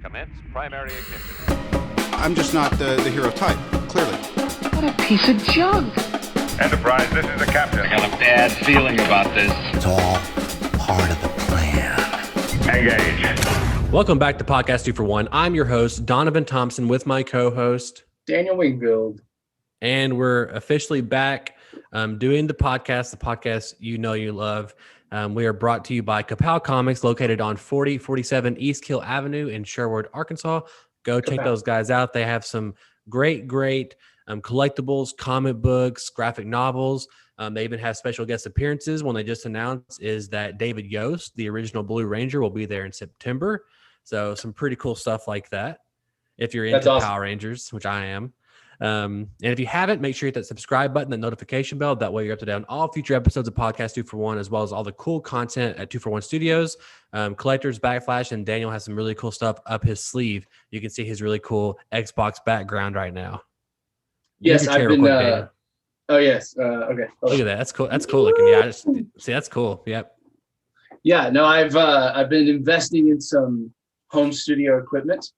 Commence primary ignition. I'm just not the hero type, clearly. What a piece of junk. Enterprise, this is the captain. I got a bad feeling about this. It's all part of the plan. Engage. Welcome back to Podcast 2 for 1. I'm your host, Donovan Thompson, with my co-host, Daniel Wingfield. and we're officially back doing the podcast you know you love. We are brought to you by Kapow Comics, located on 4047 East Hill Avenue in Sherwood, Arkansas. Go check those guys out. They have some great collectibles, comic books, graphic novels. They even have special guest appearances. One they just announced is that David Yost, the original Blue Ranger, will be there in September. So some pretty cool stuff like that. If you're into awesome. Power Rangers, which I am. And if you haven't, make sure you hit that subscribe button, that notification bell. That way you're up to date on all future episodes of Podcast 2 for 1, as well as all the cool content at 2 for 1 Studios. Collectors, Backflash, and Daniel has some really cool stuff up his sleeve. You can see his really cool Xbox background right now. Yes, I've been. Oh yes. Okay. Look at that. That's cool. That's cool looking. Yeah. See, that's cool. Yep. Yeah. No, I've been investing in some home studio equipment.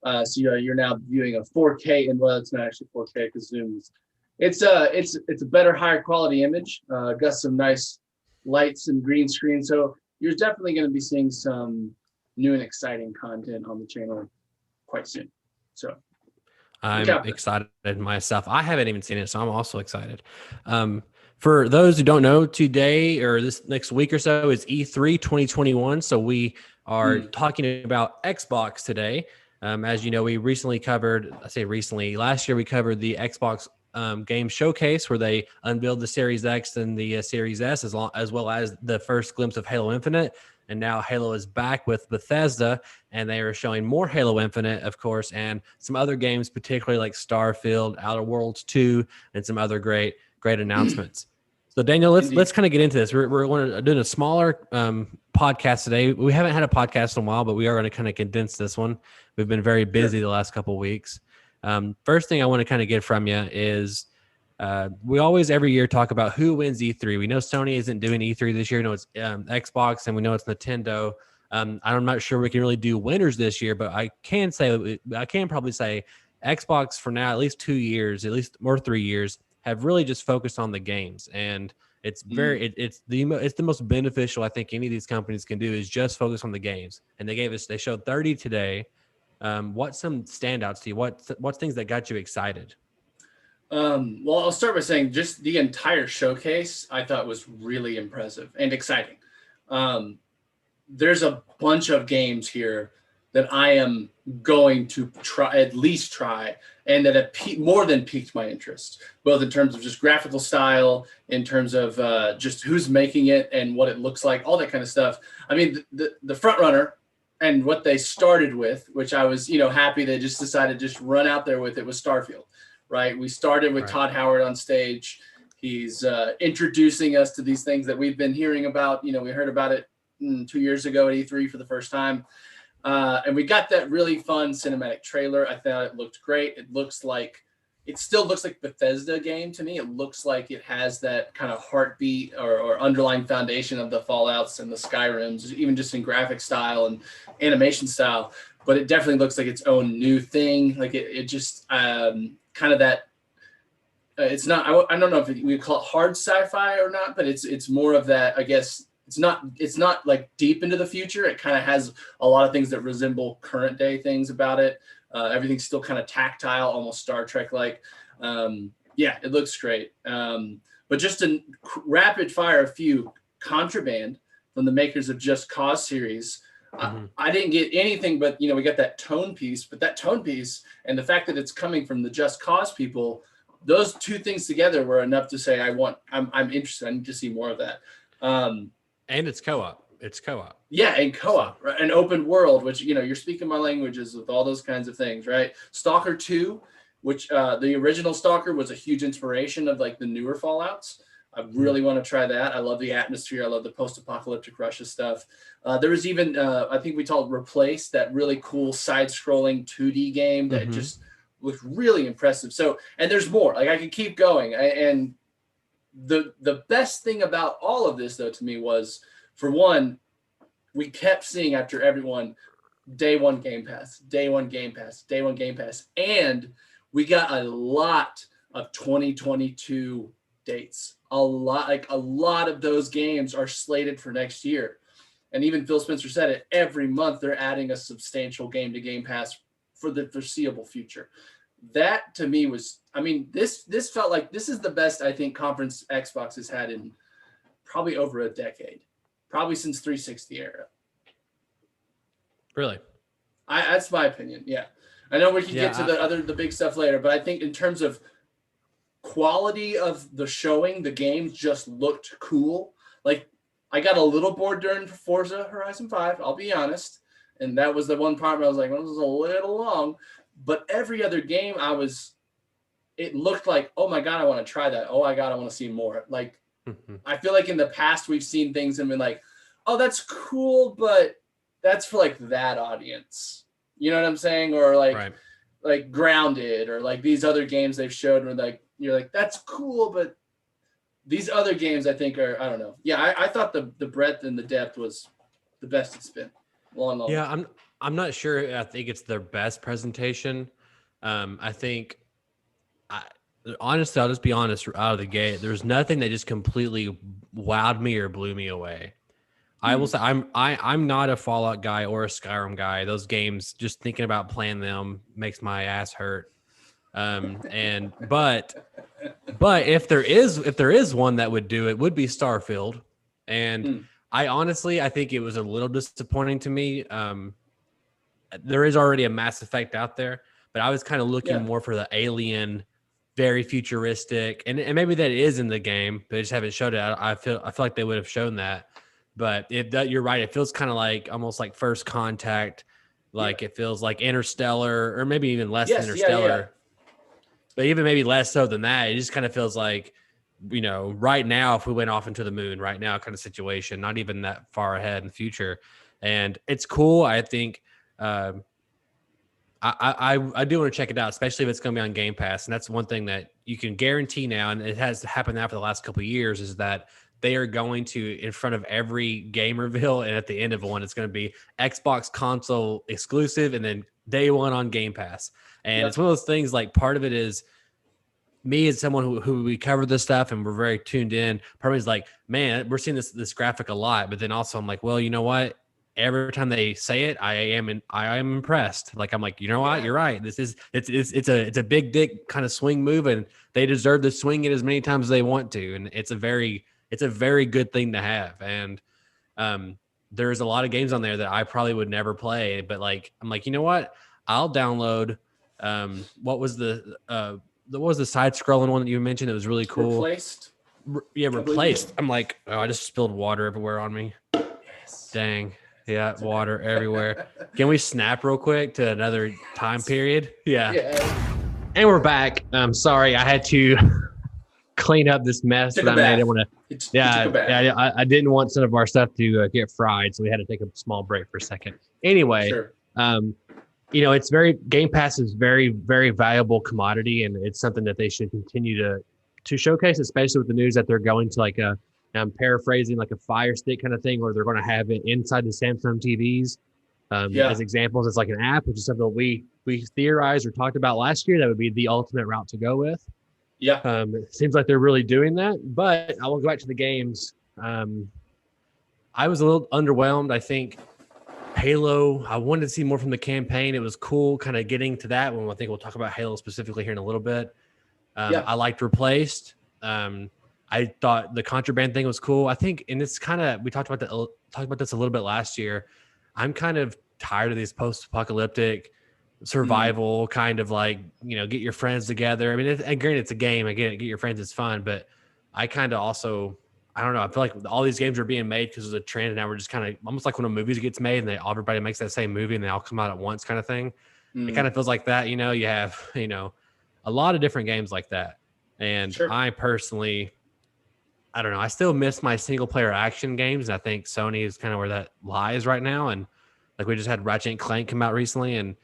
So you're now viewing a 4K, and well, it's not actually 4K because Zoom is. It's a better, higher quality image. Got some nice lights and green screen. So you're definitely going to be seeing some new and exciting content on the channel quite soon. So. I'm excited myself. I haven't even seen it, so I'm also excited. For those who don't know, today or this next week or so is E3 2021. So we are talking about Xbox today. As you know, we recently covered, last year we covered the Xbox game showcase where they unveiled the Series X and the Series S, as well as the first glimpse of Halo Infinite. And now Halo is back with Bethesda, and they are showing more Halo Infinite, of course, and some other games, particularly like Starfield, Outer Worlds 2, and some other great announcements. So, Daniel, let's kind of get into this. We're doing a smaller podcast today. We haven't had a podcast in a while, but we are going to kind of condense this one. We've been very busy the last couple of weeks. First thing I want to kind of get from you is we always every year talk about who wins E3. We know Sony isn't doing E3 this year. We know it's Xbox, and we know it's Nintendo. I'm not sure we can really do winners this year, but I can probably say Xbox for now, at least 2 years, at least more 3 years, have really just focused on the games, and it's it's the most beneficial I think any of these companies can do is just focus on the games. And they showed 30 today. What's some standouts to you? What's things that got you excited? Well, I'll start by saying just the entire showcase I thought was really impressive and exciting. There's a bunch of games here that I am going to at least try, and that have more than piqued my interest, both in terms of just graphical style, in terms of just who's making it and what it looks like, all that kind of stuff. I mean, the front runner and what they started with, which I was, happy they just decided to just run out there with it, was Starfield. Right. We started with Todd Howard on stage. He's introducing us to these things that we've been hearing about. We heard about it 2 years ago at E3 for the first time. And we got that really fun cinematic trailer. I thought it looked great. It still looks like Bethesda game to me. It looks like it has that kind of heartbeat or underlying foundation of the Fallouts and the Skyrims, even just in graphic style and animation style. But it definitely looks like its own new thing. Like it just kind of that. It's not. I don't know if we call it hard sci-fi or not, but it's more of that. I guess it's not like deep into the future. It kind of has a lot of things that resemble current day things about it. Everything's still kind of tactile, almost Star Trek like. It looks great. But just to rapid fire a few, Contraband from the makers of Just Cause series. I didn't get anything but, we got that tone piece, but that tone piece and the fact that it's coming from the Just Cause people, those two things together were enough to say, I'm interested. I need to see more of that. And it's co-op. Yeah. And co-op, right? An open world, which, you're speaking my languages with all those kinds of things, right? Stalker 2, which the original Stalker was a huge inspiration of like the newer Fallouts. I really want to try that. I love the atmosphere. I love the post-apocalyptic Russia stuff. There was even, I think we called Replace, that really cool side-scrolling 2D game that just looked really impressive. So, and there's more. Like I could keep going. And the best thing about all of this, though, to me was, for one, we kept seeing after everyone day one Game Pass. And we got a lot of 2022 dates. A lot of those games are slated for next year. And even Phil Spencer said it, every month they're adding a substantial game to Game Pass for the foreseeable future. That to me was, this felt like this is the best, I think, conference Xbox has had in probably over a decade, probably since 360 era. Really? That's my opinion. Yeah. I know we can get to the big stuff later, but I think in terms of quality of the showing, the games just looked cool. Like, I got a little bored during Forza Horizon 5, I'll be honest. And that was the one part where I was like, well, this is a little long. But every other game it looked like, oh my God, I want to try that. Oh my God, I want to see more. Like, I feel like in the past we've seen things and been like, oh, that's cool, but that's for like that audience. You know what I'm saying? Or like Grounded, or like these other games they've showed where like, you're like, that's cool, but these other games I think are, I don't know. Yeah, I thought the breadth and the depth was the best it's been. Long. Yeah, I'm not sure. I think it's their best presentation. I think, honestly, I'll just be honest out of the gate. There's nothing that just completely wowed me or blew me away. I will say I'm not a Fallout guy or a Skyrim guy. Those games, just thinking about playing them makes my ass hurt. But if there is one that would do it, would be Starfield. And I think it was a little disappointing to me. There is already a Mass Effect out there, but I was kind of looking more for the alien, very futuristic, and maybe that is in the game, but they just haven't showed it. I feel like they would have shown that. But you're right, it feels kind of like almost like First Contact, like it feels like Interstellar, or maybe even less than Interstellar. But even maybe less so than that, it just kind of feels like, right now, if we went off into the moon right now kind of situation, not even that far ahead in the future. And it's cool. I think I do want to check it out, especially if it's going to be on Game Pass. And that's one thing that you can guarantee now, and it has happened now for the last couple of years, is that they are going to, in front of every game reveal, and at the end of one, it's going to be Xbox console exclusive, and then day one on Game Pass. And it's one of those things, like, part of it is me as someone who we cover this stuff and we're very tuned in. Part of me is like, man, we're seeing this graphic a lot, but then also I'm like, well, you know what? Every time they say it, I am impressed. Like, I'm like, you know what? You're right. It's a big dick kind of swing move, and they deserve to swing it as many times as they want to. And it's a very good thing to have. And there's a lot of games on there that I probably would never play, but like, I'm like, you know what? I'll download. What was the side scrolling one that you mentioned? It was really cool. Replaced. Replaced. I'm like, oh, I just spilled water everywhere on me. Yes. Dang. Yeah, water everywhere. Can we snap real quick to another time period? Yeah. And we're back. I'm sorry, I had to clean up this mess that I made. I didn't want to. I didn't want some of our stuff to get fried, so we had to take a small break for a second. Anyway, sure. It's Game Pass is very, very valuable commodity, and it's something that they should continue to showcase, especially with the news that they're going to like I'm paraphrasing, like a Fire Stick kind of thing, where they're going to have it inside the Samsung TVs. As examples, it's like an app, which is something we theorized or talked about last year. That would be the ultimate route to go with. Yeah. It seems like they're really doing that, but I will go back to the games. I was a little underwhelmed. I think Halo, I wanted to see more from the campaign. It was cool kind of getting to that one. I think we'll talk about Halo specifically here in a little bit. I liked Replaced. I thought the Contraband thing was cool. I think, and it's kind of, we talked about this a little bit last year. I'm kind of tired of these post-apocalyptic survival kind of like, get your friends together. I mean, granted, it's a game. I get it. Get your friends. It's fun. But I kind of also, I don't know. I feel like all these games are being made because of the trend. And now we're just kind of almost like when a movie gets made and everybody makes that same movie and they all come out at once kind of thing. It kind of feels like that. You have, a lot of different games like that. And sure. I personally, I don't know. I still miss my single player action games. And I think Sony is kind of where that lies right now. And like we just had Ratchet and Clank come out recently, and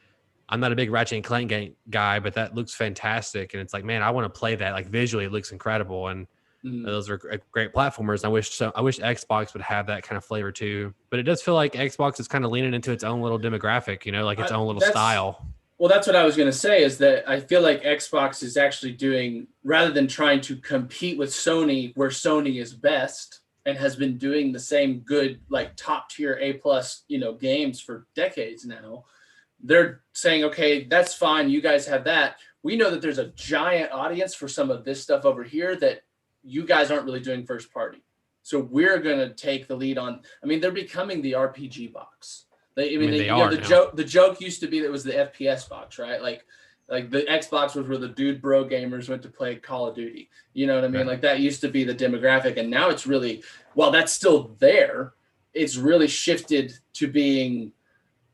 I'm not a big Ratchet and Clank guy, but that looks fantastic. And it's like, man, I want to play that. Like visually, it looks incredible. And Those are great platformers. I wish Xbox would have that kind of flavor too. But it does feel like Xbox is kind of leaning into its own little demographic, like its own little style. Well, that's what I was going to say, is that I feel like Xbox is actually doing, rather than trying to compete with Sony where Sony is best and has been doing the same good, like top tier A+, games for decades now, they're saying, okay, that's fine. You guys have that. We know that there's a giant audience for some of this stuff over here that you guys aren't really doing first party. So we're going to take the lead on, they're becoming the RPG box. The joke used to be that it was the FPS box, right? Like the Xbox was where the dude bro gamers went to play Call of Duty. You know what I mean? Right. Like that used to be the demographic, and now it's really, while that's still there, it's really shifted to being,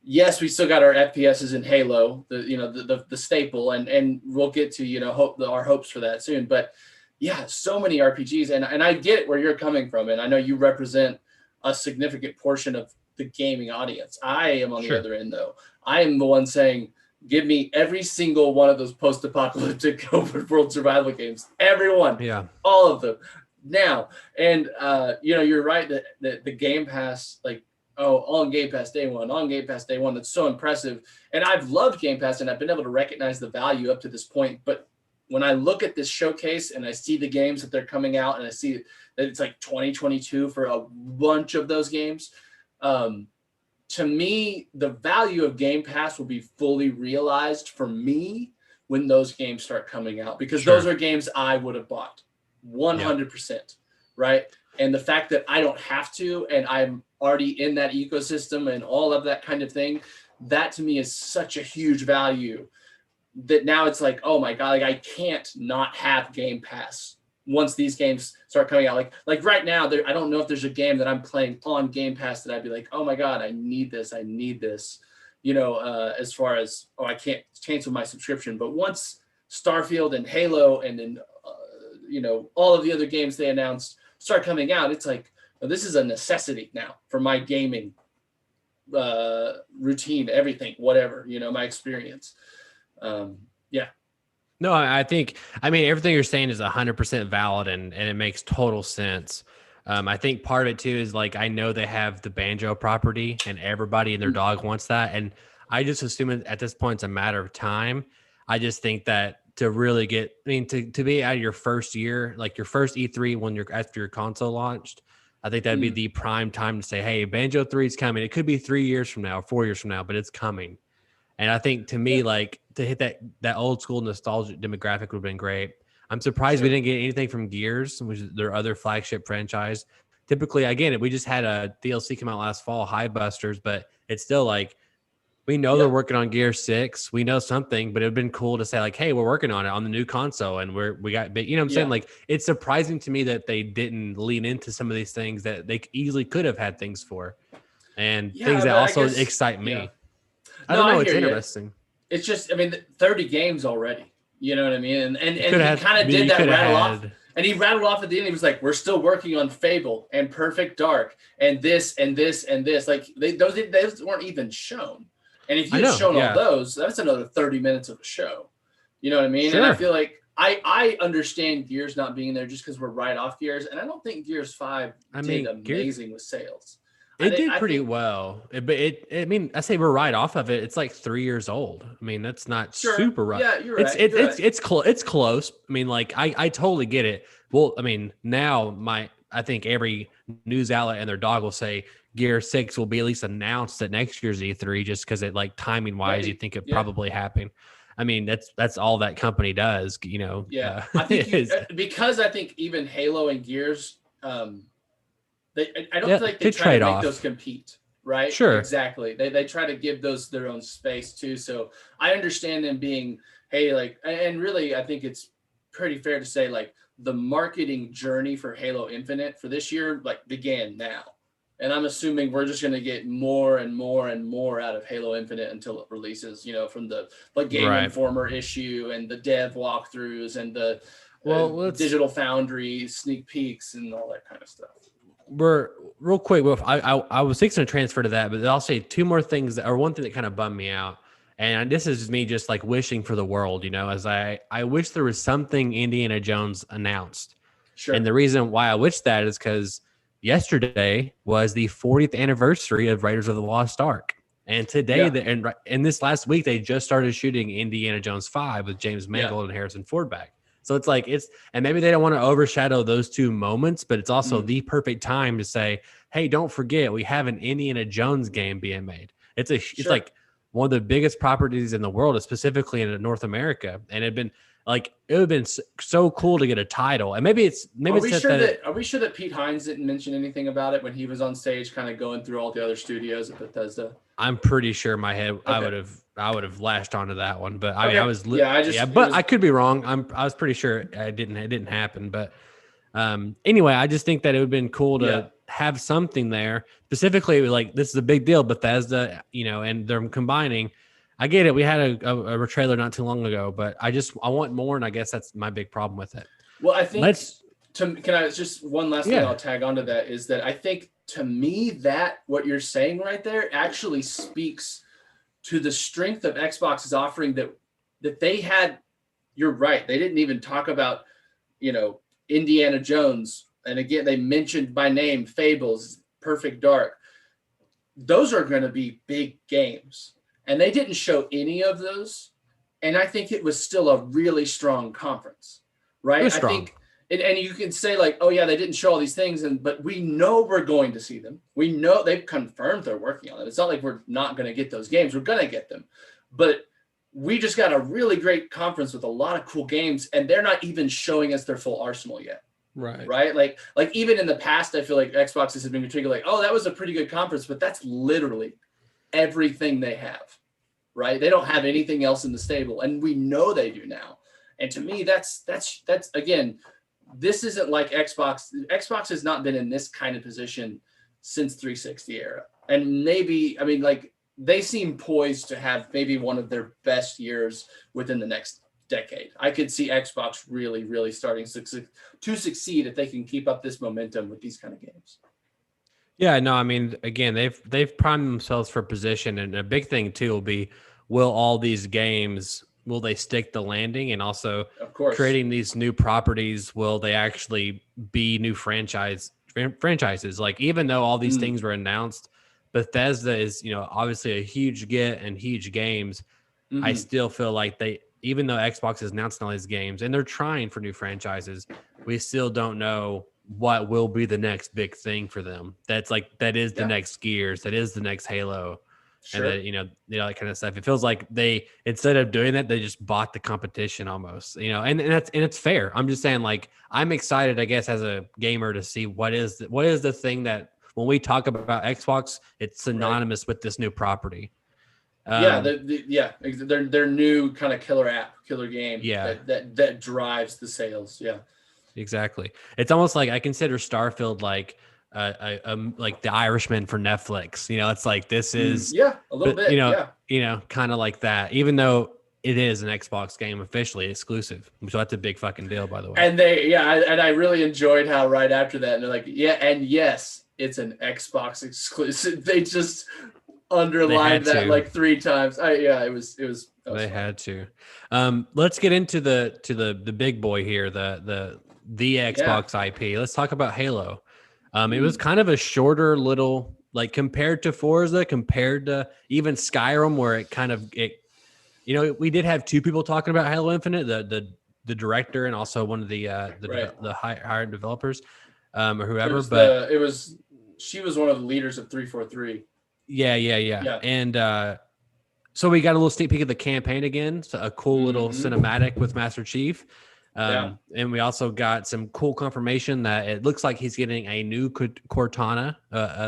yes, we still got our FPSs in Halo, the staple, and we'll get to our hopes for that soon. But yeah, so many RPGs, and I get where you're coming from, and I know you represent a significant portion of the gaming audience. I am on the other end, though. I am the one saying, give me every single one of those post-apocalyptic open world survival games. Everyone. Yeah. All of them. Now. And, you're right that the Game Pass, on Game Pass day one, that's so impressive. And I've loved Game Pass, and I've been able to recognize the value up to this point. But when I look at this showcase and I see the games that they're coming out, and I see that it's like 2022 for a bunch of those games, to me, the value of Game Pass will be fully realized for me when those games start coming out, because those are games I would have bought 100%. Right. And the fact that I don't have to, and I'm already in that ecosystem and all of that kind of thing, that to me is such a huge value that now it's like, oh my God, I can't not have Game Pass once these games start coming out. Like right now, I don't know if there's a game that I'm playing on Game Pass that I'd be like, oh my God, I need this. As far as, I can't cancel my subscription. But once Starfield and Halo and then, all of the other games they announced start coming out, it's like, this is a necessity now for my gaming routine, everything, whatever, my experience. No, I think, everything you're saying is 100% valid and it makes total sense. I think part of it too is I know they have the Banjo property and everybody and their dog wants that. And I just assume at this point, it's a matter of time. I just think that to really get, to be out of your first year, like your first E3 after your console launched, I think that'd be the prime time to say, hey, Banjo 3 is coming. It could be 3 years from now, 4 years from now, but it's coming. And I think to me, to hit that old school nostalgic demographic would have been great. I'm surprised we didn't get anything from Gears, which is their other flagship franchise. Typically, again, we just had a DLC come out last fall, Highbusters, but it's still we know they're working on Gear 6. We know something, but it would have been cool to say hey, we're working on it on the new console, and we got big. You know what I'm saying? It's surprising to me that they didn't lean into some of these things that they easily could have had things for, and things that also excite me. Yeah. I don't know. It's interesting. It's just, 30 games already. You know what I mean? And he kind of did that rattle off. And he rattled off at the end. He was like, we're still working on Fable and Perfect Dark and this and this and this. Those weren't even shown. And if you had shown all those, that's another 30 minutes of a show. You know what I mean? Sure. And I feel like I understand Gears not being there just because we're right off Gears. And I don't think Gears 5 did amazing with sales. It did pretty well, but I say we're right off of it. It's 3 years old. That's not super right. Yeah, you're right. It's close. I totally get it. Well, now I think every news outlet and their dog will say Gear 6 will be at least announced at next year's E3, just because it timing wise, you think it probably happened. That's all that company does, Yeah, I think because I think even Halo and Gears, I don't feel like they try to make those compete, right? Sure. Exactly. They try to give those their own space too. So I understand them being, hey, and really I think it's pretty fair to say the marketing journey for Halo Infinite for this year began now. And I'm assuming we're just going to get more and more and more out of Halo Infinite until it releases, from the Game Informer issue and the dev walkthroughs and the Digital Foundry sneak peeks and all that kind of stuff. We're real quick. I was fixing to transfer to that, but I'll say two more things, or one thing that kind of bummed me out. And this is me just wishing for the world, as I wish there was something Indiana Jones announced Sure. And the reason why I wish that is because yesterday was the 40th anniversary of Raiders of the Lost Ark. And today, and this last week, they just started shooting Indiana Jones 5 with James Mangold and Harrison Ford back. So it's like and maybe they don't want to overshadow those two moments, but it's also the perfect time to say, hey, don't forget, we have an Indiana Jones game being made. It's like one of the biggest properties in the world, specifically in North America. And it would have been so cool to get a title. And maybe are we sure that Pete Hines didn't mention anything about it when he was on stage, kind of going through all the other studios at Bethesda? I'm pretty sure in my head I would have lashed onto that one, but I mean I was I could be wrong. I was pretty sure it didn't happen, but anyway, I just think that it would have been cool to have something there. Specifically, like this is a big deal, Bethesda, and they're combining. I get it. We had a trailer not too long ago, but I want more, and I guess that's my big problem with it. Well, I think can I just one last thing I'll tag onto that is that I think to me that what you're saying right there actually speaks to the strength of Xbox's offering that they had. You're right. They didn't even talk about, Indiana Jones. And again, they mentioned by name Fables, Perfect Dark. Those are going to be big games. And they didn't show any of those. And I think it was still a really strong conference, right? I think, and you can say like, oh yeah, they didn't show all these things. But we know we're going to see them. We know they've confirmed they're working on it. It's not like we're not going to get those games. We're going to get them. But we just got a really great conference with a lot of cool games. And they're not even showing us their full arsenal yet. Right. Like even in the past, I feel like Xbox has been particularly like, oh, that was a pretty good conference, but that's literally everything they have, right? They don't have anything else in the stable, and we know they do now. And to me, that's again, this isn't like Xbox. Xbox has not been in this kind of position since 360 era, and maybe they seem poised to have maybe one of their best years within the next decade. I could see Xbox really, really starting to succeed if they can keep up this momentum with these kind of games. Yeah, no, I mean, again, they've primed themselves for position, and a big thing too will be, will all these games, will they stick the landing, and also of course creating these new properties, will they actually be new franchises? Like, even though all these things were announced, Bethesda is, obviously a huge get and huge games. I still feel like even though Xbox is announcing all these games and they're trying for new franchises, we still don't know what will be the next big thing for them. That is the next Gears, that is the next Halo, and that kind of stuff. It feels like they, instead of doing that, they just bought the competition almost, and it's fair. I'm just saying, like, I'm excited, I guess, as a gamer to see what is the thing that when we talk about Xbox, it's synonymous with this new property. Their new kind of killer game. That drives the sales. Yeah, exactly. It's almost like I consider Starfield like like The Irishman for Netflix. It's like this is a little bit. Kind of like that. Even though it is an Xbox game officially exclusive, so that's a big fucking deal, by the way. And I really enjoyed how right after that, and they're like, yes, it's an Xbox exclusive. They just underlined that like 3 times. It was they fun. had to. Let's get into the big boy here, the Xbox IP. Let's talk about Halo. It was kind of a shorter little, like, compared to Forza, compared to even Skyrim, where we did have 2 people talking about Halo Infinite, the director and also one of the hired developers, or whoever. She was one of the leaders of 343. Yeah. And so we got a little sneak peek of the campaign again. So a cool little cinematic with Master Chief. And we also got some cool confirmation that it looks like he's getting a new Cortana,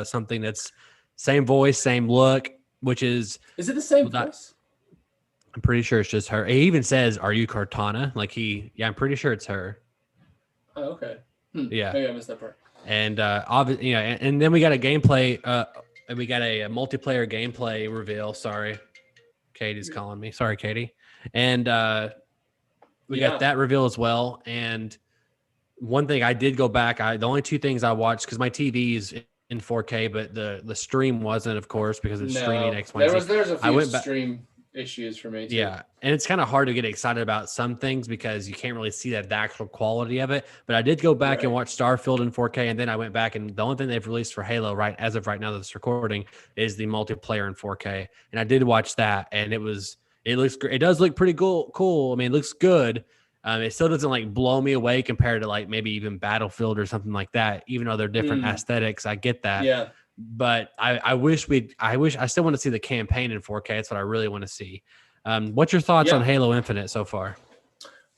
something that's same voice, same look, which is it the same voice? I'm pretty sure it's just her. He even says, "Are you Cortana?" Like I'm pretty sure it's her. Oh, okay. Yeah. Maybe I missed that part. And obviously, and then we got a gameplay, and we got a multiplayer gameplay reveal. Sorry, Katie's calling me. Sorry, Katie. And we got that reveal as well. And one thing I did go back, the only 2 things I watched, because my TV's in 4K, but the stream wasn't, of course, because it's streaming X, Y, Z. There's a few stream issues for me too. Yeah, and it's kind of hard to get excited about some things because you can't really see that the actual quality of it. But I did go back and watch Starfield in 4K, and then I went back, and the only thing they've released for Halo, right as of right now that's recording, is the multiplayer in 4K. And I did watch that, and it looks great. It does look pretty cool. I mean, it looks good. It still doesn't like blow me away compared to like maybe even Battlefield or something like that. Even though they're different aesthetics, I get that. Yeah. But I still want to see the campaign in 4K. That's what I really want to see. What's your thoughts on Halo Infinite so far?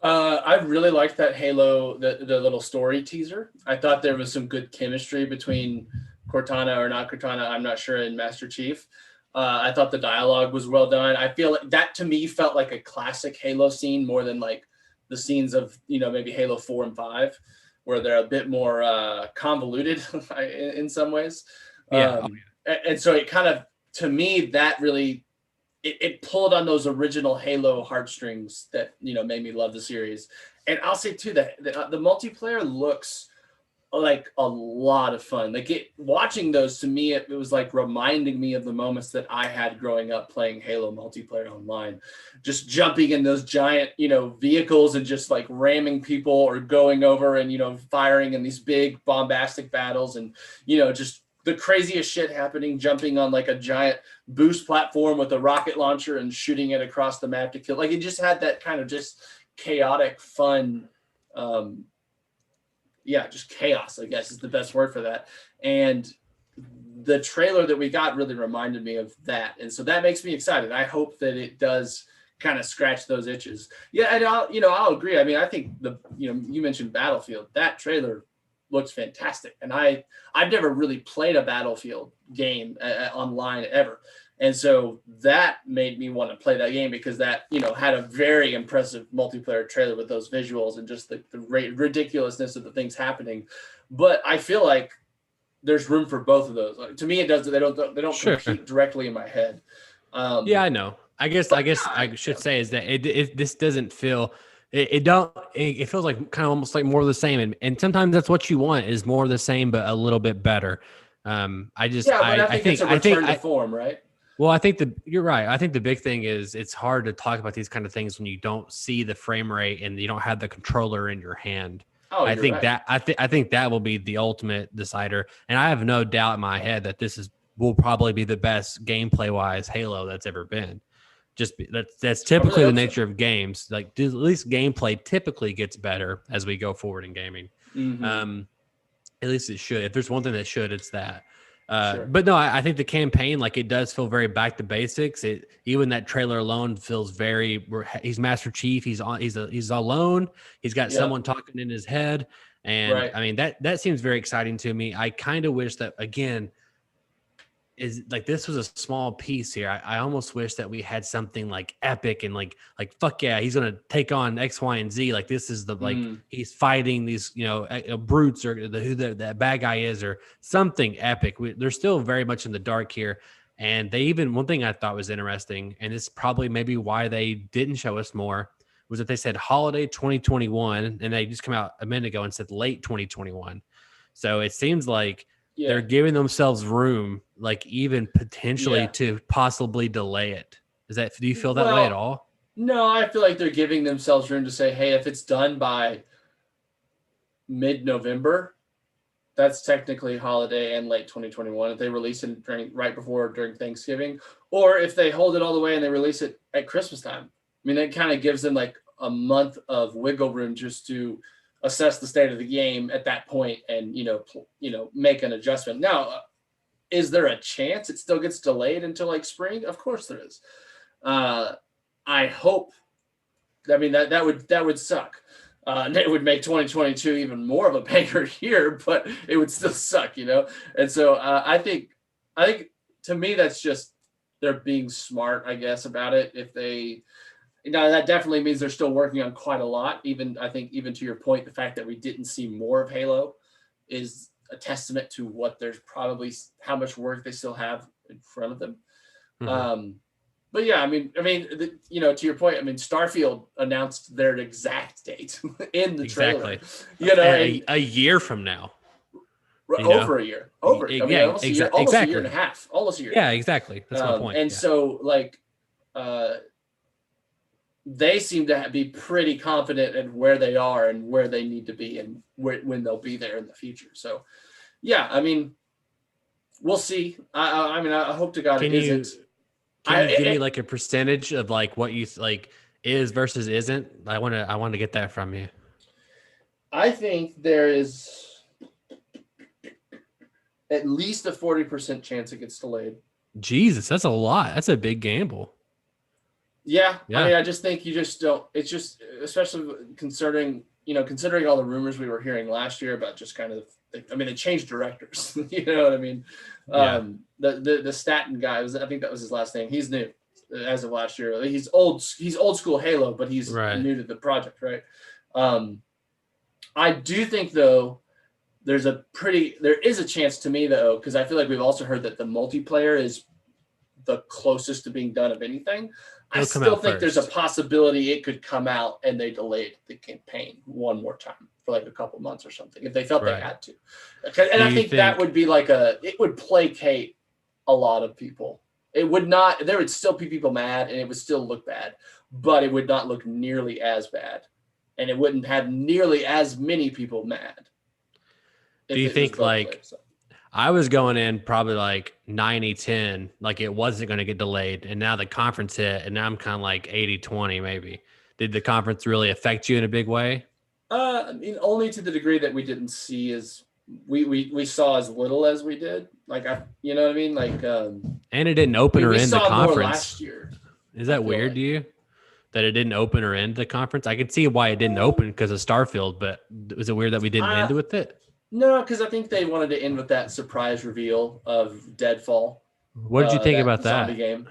I really liked that Halo, the little story teaser. I thought there was some good chemistry between Cortana or not Cortana, I'm not sure, and Master Chief. I thought the dialogue was well done. I feel like that to me felt like a classic Halo scene more than like the scenes of, maybe Halo 4 and 5, where they're a bit more convoluted in some ways. And so it kind of, to me, that really, it pulled on those original Halo heartstrings that, made me love the series. And I'll say too, that the multiplayer looks like a lot of fun. Like watching those, to me, it was like reminding me of the moments that I had growing up playing Halo multiplayer online, just jumping in those giant, vehicles and just like ramming people or going over and, firing in these big bombastic battles and, just the craziest shit happening, jumping on like a giant boost platform with a rocket launcher and shooting it across the map to kill. Like it just had that kind of just chaotic fun, just chaos, I guess is the best word for that. And the trailer that we got really reminded me of that. And so that makes me excited. I hope that it does kind of scratch those itches. Yeah. And I'll agree. I mean, I think you mentioned Battlefield, that trailer looks fantastic. And I've never really played a Battlefield game online ever. And so that made me want to play that game because that, had a very impressive multiplayer trailer with those visuals and just the ridiculousness of the things happening. But I feel like there's room for both of those. Like, to me, it does. They don't compete directly in my head. Yeah, I know. I guess I should say is that this doesn't feel. It feels like kind of almost like more of the same, and sometimes that's what you want is more of the same but a little bit better. I think it's a return to form, right? Well, I think you're right. I think the big thing is it's hard to talk about these kind of things when you don't see the frame rate and you don't have the controller in your hand. Oh, I think right. I think that will be the ultimate decider, and I have no doubt in my head that will probably be the best gameplay wise Halo that's ever been. That's typically the nature of games. Like at least gameplay typically gets better as we go forward in gaming. Mm-hmm. At least it should. If there's one thing that should, it's that. Sure. But no, I think the campaign, like it does feel very back to basics. Even that trailer alone feels very. He's Master Chief. He's alone. He's got someone talking in his head, and right. I mean that seems very exciting to me. I kind of wish that again. Is like this was a small piece here. I almost wish that we had something like epic and like fuck yeah, he's gonna take on X, Y, and Z. Like this is the he's fighting these brutes or who that bad guy is or something epic. They're still very much in the dark here, and one thing I thought was interesting, and it's probably maybe why they didn't show us more was that they said holiday 2021, and they just come out a minute ago and said late 2021. So it seems like. Yeah. They're giving themselves room, like even potentially to possibly delay it. Do you feel that way at all? No, I feel like they're giving themselves room to say, hey, if it's done by mid-November, that's technically holiday and late 2021. If they release it during Thanksgiving, or if they hold it all the way and they release it at Christmas time. I mean, that kind of gives them like a month of wiggle room just to assess the state of the game at that point and, make an adjustment. Now, is there a chance it still gets delayed until like spring? Of course there is. I hope, that would suck. It would make 2022 even more of a banger year, but it would still suck, And so I think to me, that's just, they're being smart, I guess, about it. If they, that definitely means they're still working on quite a lot. Even to your point, the fact that we didn't see more of Halo is a testament to how much work they still have in front of them. Mm-hmm. But yeah, to your point, Starfield announced their exact date in the trailer. A year from now. Over a year. Almost a year and a half. Almost a year. Yeah, exactly. That's my point. And so, like, they seem to be pretty confident in where they are and where they need to be and when they'll be there in the future. So, yeah, I mean, we'll see. I mean, I hope to God it isn't. Can you give me like a percentage of like what you like is versus isn't? I want to get that from you. I think there is at least a 40% chance it gets delayed. Jesus, that's a lot. That's a big gamble. Yeah. I mean, I just think you just don't. It's just, especially considering all the rumors we were hearing last year about just kind of. I mean, they changed directors. You know what I mean? Yeah. The Staten guy I think that was his last name. He's new as of last year. He's old school Halo, but he's new to the project, right? I do think though. There is a chance to me though, because I feel like we've also heard that the multiplayer is the closest to being done of anything. I still think there's a possibility it could come out and they delayed the campaign one more time for like a couple months or something if they felt they had to. And I think that would be it would placate a lot of people. It would not, there would still be people mad and it would still look bad, but it would not look nearly as bad. And it wouldn't have nearly as many people mad. Do you think I was going in probably like 90-10, like it wasn't going to get delayed. And now the conference hit and now I'm kind of like 80-20 maybe. Did the conference really affect you in a big way? I mean, only to the degree that we didn't see we saw as little as we did. Like, you know what I mean? Like, and it didn't open or end the conference. More last year. Is that weird to you? That it didn't open or end the conference? I could see why it didn't open because of Starfield, but was it weird that we didn't end with it? No, because I think they wanted to end with that surprise reveal of Deadfall. What did you think about that zombie game?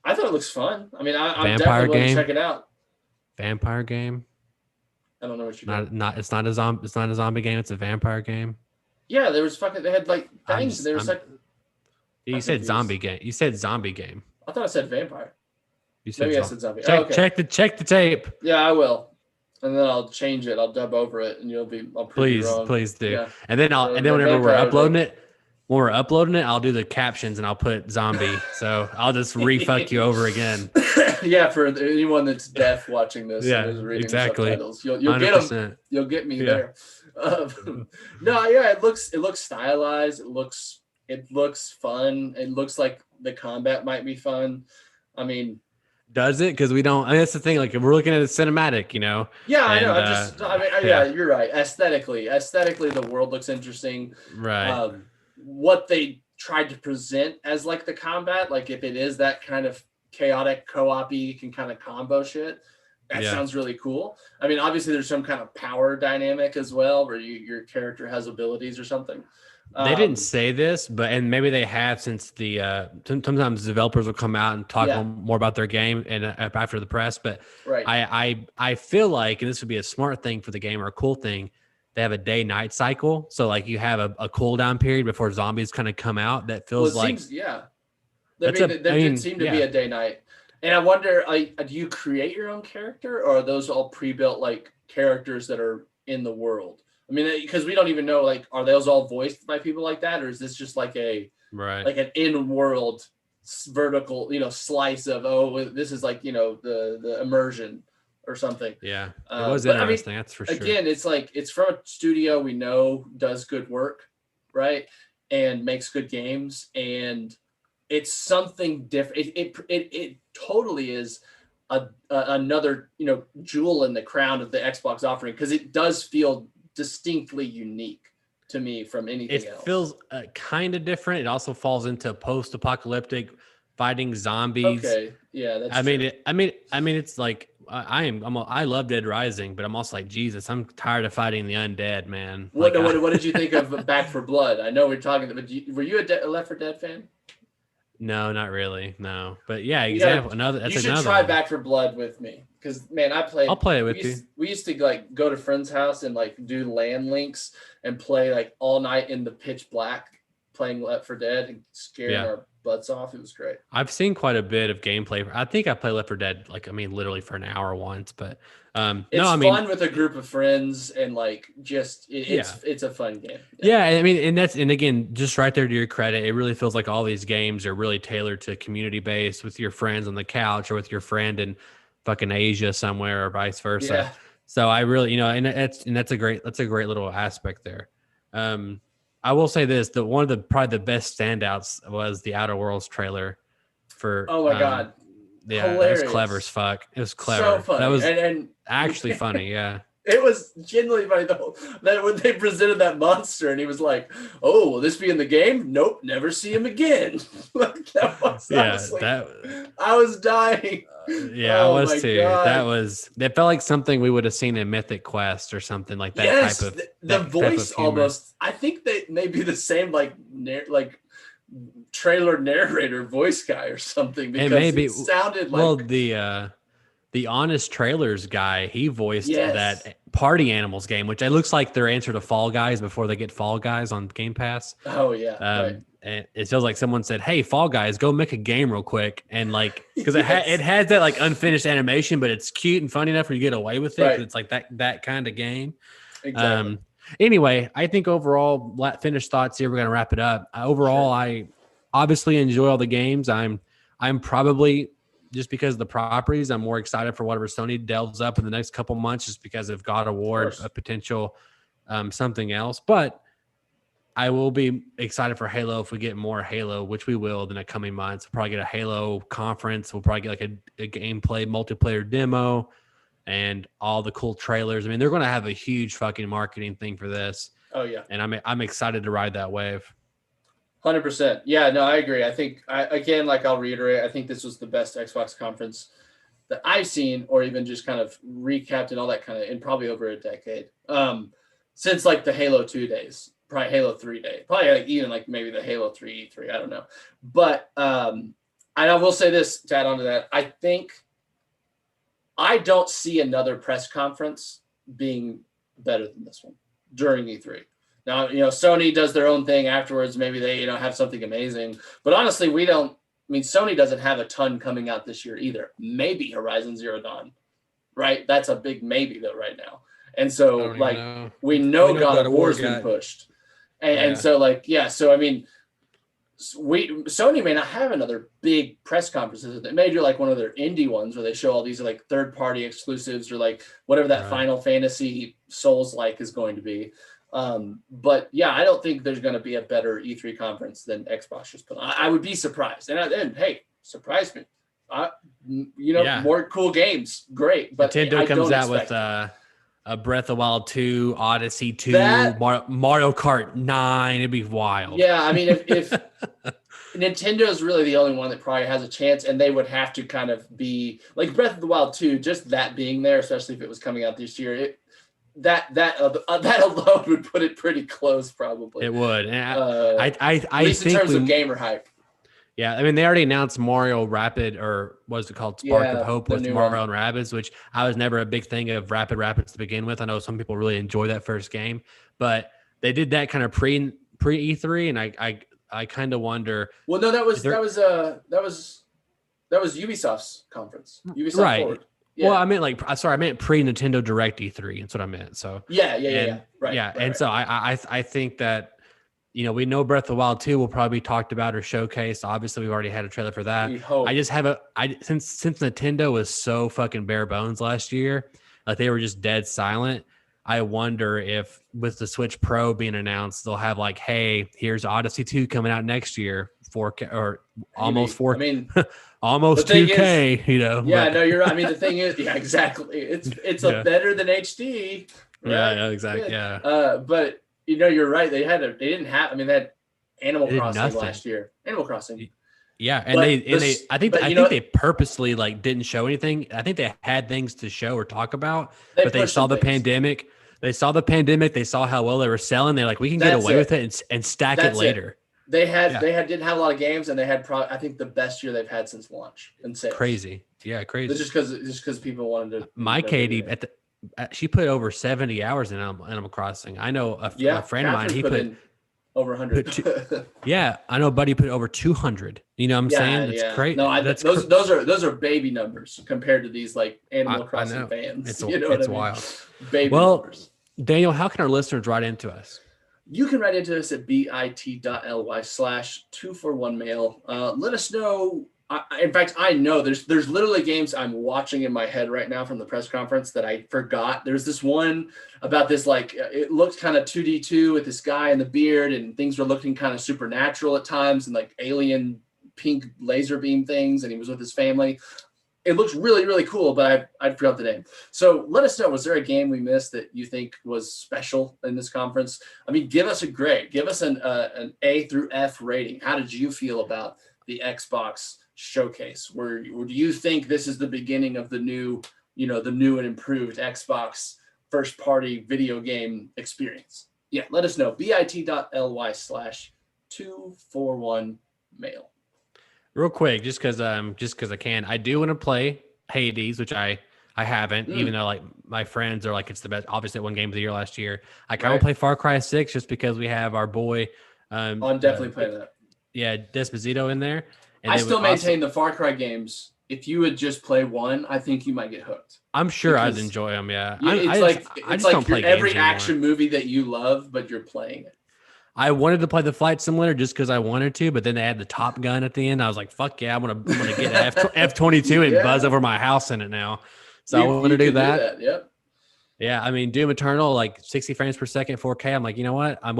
I thought it looks fun. I mean, I'm Vampire definitely going game? to check it out. Vampire game? I don't know what you're not. It's not a zombie game. It's a vampire game. Yeah, there was they had like things. You said zombie game. You said zombie game. I thought I said vampire. You said I said zombie. Check the tape. Yeah, I will. And then I'll change it. I'll dub over it, and I'll prove you wrong. Please do. Yeah. And then whenever we're uploading it, I'll do the captions and I'll put zombie. So I'll just refuck you over again. Yeah, for anyone that's deaf watching this, yeah, and is reading exactly. Subtitles, you'll get them. You'll get me there. No, yeah, it looks stylized. It looks fun. It looks like the combat might be fun. I mean. Does it? Because we don't. I mean, that's the thing. Like, if we're looking at it cinematic, you know. Yeah, I know. Yeah, you're right. Aesthetically, the world looks interesting. Right. What they tried to present as like the combat, like if it is that kind of chaotic co-op-y, you can kind of combo shit. That sounds really cool. I mean, obviously, there's some kind of power dynamic as well, where your character has abilities or something. They didn't say this, and maybe they have since sometimes developers will come out and talk more about their game and after the press. But I feel like, and this would be a smart thing for the game or a cool thing, they have a day-night cycle. So like you have a cooldown period before zombies kind of come out. That feels like there did seem to be a day-night, and I wonder, do you create your own character, or are those all pre-built like characters that are in the world? I mean, because we don't even know, like, are those all voiced by people like that, or is this just like like an in-world vertical, slice of this is like the immersion or something? Yeah, it was interesting. That's for sure. Again, it's like it's from a studio we know does good work, right, and makes good games, and it's something different. It totally is another jewel in the crown of the Xbox offering, because it does feel distinctly unique to me from anything else. It feels kind of different. It also falls into post-apocalyptic fighting zombies. Okay, yeah, that's I mean, it's like I love Dead Rising, but I'm also like, Jesus, I'm tired of fighting the undead, man. What did you think of Back 4 Blood? I know we're talking, but were you a Left 4 Dead fan? No, not really. No, but yeah, example. You should try Back 4 Blood with me, because man, I'll play it with you. We used to like go to friends' house and like do LAN links and play like all night in the pitch black playing Left 4 Dead and scaring our butts off. It was great. I've seen quite a bit of gameplay. I think I played Left 4 Dead literally for an hour once, but it's fun with a group of friends and like just it's a fun game. Yeah, I mean, and again, just right there to your credit, it really feels like all these games are really tailored to community based with your friends on the couch or with your friend in fucking Asia somewhere or vice versa. Yeah. So I really, and that's a great little aspect there. I will say this: that one of probably the best standouts was the Outer Worlds trailer for. Oh my god! Yeah, that was clever as fuck. It was clever. So funny. That was and actually funny. Yeah. It was genuinely funny though. That when they presented that monster and he was like, "Oh, will this be in the game? Nope, never see him again." Like that was, I was dying. I was too. God. That felt like something we would have seen in Mythic Quest or something like that. Yes, type of the voice almost. I think they may be the same like trailer narrator voice guy or something because it sounded like the Honest Trailers guy, he voiced that Party Animals game, which it looks like their answer to Fall Guys before they get Fall Guys on Game Pass. Oh yeah. Right. And it feels like someone said, "Hey, Fall Guys, go make a game real quick," and like because it has that like unfinished animation, but it's cute and funny enough for you to get away with it. Right. It's like that kind of game. Exactly. Anyway, I think overall, finished thoughts here. We're gonna wrap it up. Overall, I obviously enjoy all the games. I'm probably, just because of the properties, I'm more excited for whatever Sony delves up in the next couple months, just because of God of War, a potential something else. But I will be excited for Halo if we get more Halo, which we will in the coming months. We'll probably get a Halo conference. We'll probably get like a gameplay multiplayer demo and all the cool trailers. I mean, they're going to have a huge fucking marketing thing for this. Oh yeah, and I'm excited to ride that wave. 100%. Yeah, no, I agree. I think I'll reiterate. I think this was the best Xbox conference that I've seen, or even just kind of recapped and all that kind of in probably over a decade. Since like the Halo 2 days, probably Halo 3 day, probably like even like maybe the Halo 3 E3. I don't know, but and I will say this to add on to that. I think I don't see another press conference being better than this one during E3. Now, Sony does their own thing afterwards. Maybe they, have something amazing. But honestly, Sony doesn't have a ton coming out this year either. Maybe Horizon Zero Dawn, right? That's a big maybe though right now. And so we know God of War's been pushed. And so Sony may not have another big press conferences. They may do like one of their indie ones where they show all these like third-party exclusives or like whatever that Final Fantasy Souls-like is going to be. But yeah, I don't think there's going to be a better E3 conference than Xbox just put on. I would be surprised. And hey, surprise me. More cool games. Great. But Nintendo comes out with a Breath of the Wild 2, Odyssey 2, Mario Kart 9. It'd be wild. Yeah, I mean, if Nintendo is really the only one that probably has a chance, and they would have to kind of be like Breath of the Wild 2, just that being there, especially if it was coming out this year. That alone would put it pretty close, probably. It would. At least in terms of gamer hype. Yeah, I mean, they already announced Mario Rapid, or what is it called, Spark of Hope with Mario and Rabbids, which I was never a big thing of Rapid Rapids to begin with. I know some people really enjoy that first game, but they did that kind of pre E3, and I kind of wonder. Well, no, that was Ubisoft's conference. Ubisoft right. Forward. Yeah. Well, I meant pre Nintendo Direct E3. That's what I meant. So yeah. Right. Yeah, and so I think that. We know Breath of the Wild 2 will probably be talked about or showcased. Obviously, we've already had a trailer for that. We hope. I just have since Nintendo was so fucking bare bones last year, like they were just dead silent. I wonder if with the Switch Pro being announced, they'll have like, hey, here's Odyssey 2 coming out next year, 4K or almost 4K. I mean, almost 2K. Yeah, no, you're right. I mean, the thing is, yeah, exactly. It's better than HD. Right? Yeah, exactly. Yeah. But. You're right. They didn't have. I mean, they had Animal Crossing last year. Animal Crossing. Yeah, and I think they purposely didn't show anything. I think they had things to show or talk about, but they saw the pandemic. They saw the pandemic. They saw how well they were selling. They're like, we can get away with it and stack it later. They didn't have a lot of games, and they had I think the best year they've had since launch in sales. Crazy. Yeah, crazy. Just because people wanted to. My Katie she put over 70 hours in Animal Crossing. I know a friend of mine. over 100. Yeah, I know Buddy put over 200. You know what I'm saying? That's great. No, That's those are baby numbers compared to these like Animal Crossing know. fans. It's, you know it's what I mean? wild. Baby Well, numbers. Daniel, how can our listeners write into us? You can write into us at bit.ly/241mail. Let us know. In fact, I know there's literally games I'm watching in my head right now from the press conference that I forgot. There's this one about this, like, it looked kind of 2D2 with this guy and the beard, and things were looking kind of supernatural at times and like alien pink laser beam things, and he was with his family. It looks really, really cool, but I forgot the name. So let us know, was there a game we missed that you think was special in this conference? I mean, give us a grade. Give us an A through F rating. How did you feel about the Xbox showcase? Or do you think this is the beginning of the new and improved Xbox first-party video game experience? Yeah, let us know. bit.ly/241mail. Real quick, just because I can, I do want to play Hades, which I haven't, even though like my friends are like it's the best. Obviously, it won Game of the Year last year. I kind of want to play Far Cry 6 just because we have our boy. I'm definitely playing that. Yeah, Desposito in there. And I still maintain the Far Cry games. If you would just play one, I think you might get hooked. I'm sure I'd enjoy them. Yeah, it's like every action movie that you love, but you're playing it. I wanted to play the Flight Simulator just because I wanted to, but then they had the Top Gun at the end. I was like, "Fuck yeah, I'm gonna get an F-22 and buzz over my house in it now." So I want to do that. Yep. Yeah, I mean, Doom Eternal, like 60 frames per second, 4K. I'm like, you know what? I'm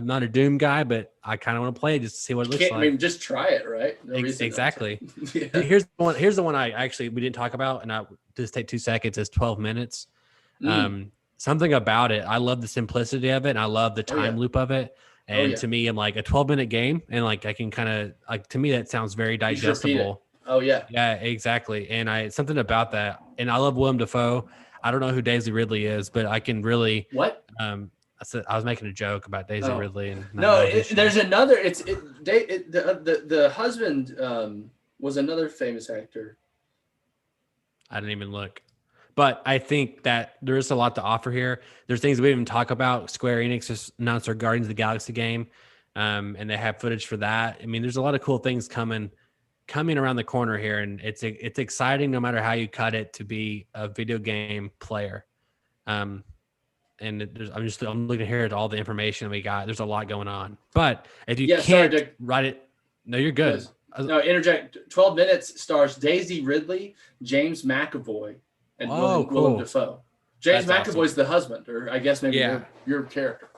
not a Doom guy, but I kind of want to play it just to see what it looks like. I mean, just try it, right? No exactly. Yeah. Here's the one we didn't talk about, and I just take 2 seconds. It's 12 minutes. Something about it. I love the simplicity of it, and I love the time loop of it. And to me, I'm like a 12-minute game, and like I can kind of like, to me that sounds very digestible. Oh yeah, yeah, exactly. And something about that, and I love Willem Dafoe. I don't know who Daisy Ridley is, but I can really I was making a joke about Daisy Ridley, and there's another. The husband was another famous actor. I didn't even look. But I think that there is a lot to offer here. There's things we didn't even talk about. Square Enix just announced their Guardians of the Galaxy game, and they have footage for that. I mean, there's a lot of cool things coming around the corner here, and it's exciting no matter how you cut it to be a video game player. And I'm looking here at all the information we got. There's a lot going on. But if you can't write it, no, you're good. No, interject. 12 minutes stars Daisy Ridley, James McAvoy, and Willem Dafoe. James McAvoy's the husband, or I guess maybe your character.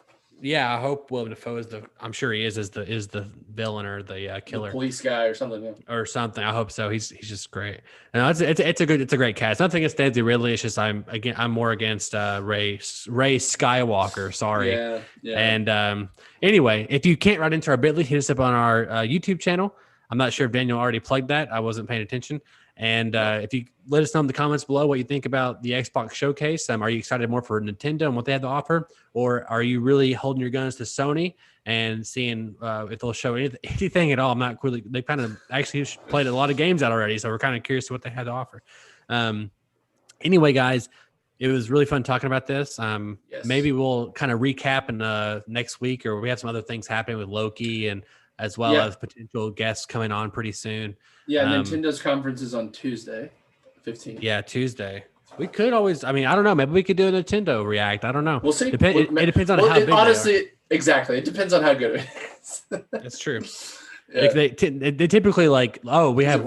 Yeah, I hope Willem Dafoe I'm sure he is the villain or the killer, the police guy or something. Yeah. Or something. I hope so. He's just great. And it's a great cast. Nothing against Daisy Ridley. It's just I'm more against Ray Skywalker. Sorry. Yeah. And anyway, if you can't write into our Bitly, hit us up on our YouTube channel. I'm not sure if Daniel already plugged that. I wasn't paying attention. And if you let us know in the comments below what you think about the Xbox showcase. Are you excited more for Nintendo and what they have to offer? Or are you really holding your guns to Sony and seeing if they'll show anything at all? I'm not really, they kind of actually played a lot of games out already. So we're kind of curious to what they had to offer. Anyway, guys, it was really fun talking about this. Maybe we'll kind of recap in next week, or we have some other things happening with Loki and as well as potential guests coming on pretty soon. Yeah, Nintendo's conference is on Tuesday, 15th. Yeah, Tuesday. We could always, I don't know. Maybe we could do a Nintendo React. I don't know. We'll see. It depends on how big honestly, exactly. It depends on how good it is. That's true. Yeah. They typically we have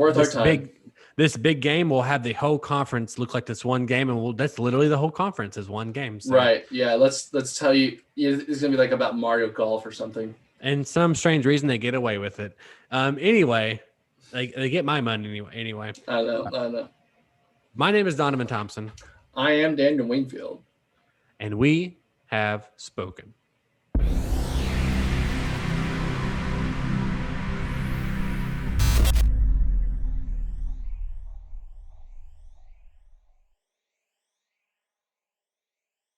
this big game. We'll have the whole conference look like this one game, and that's literally the whole conference is one game. So. Right. Yeah. Let's tell you, it's gonna be like about Mario Golf or something. And some strange reason they get away with it. Anyway, they get my money anyway. I know. My name is Donovan Thompson. I am Daniel Wingfield. And we have spoken.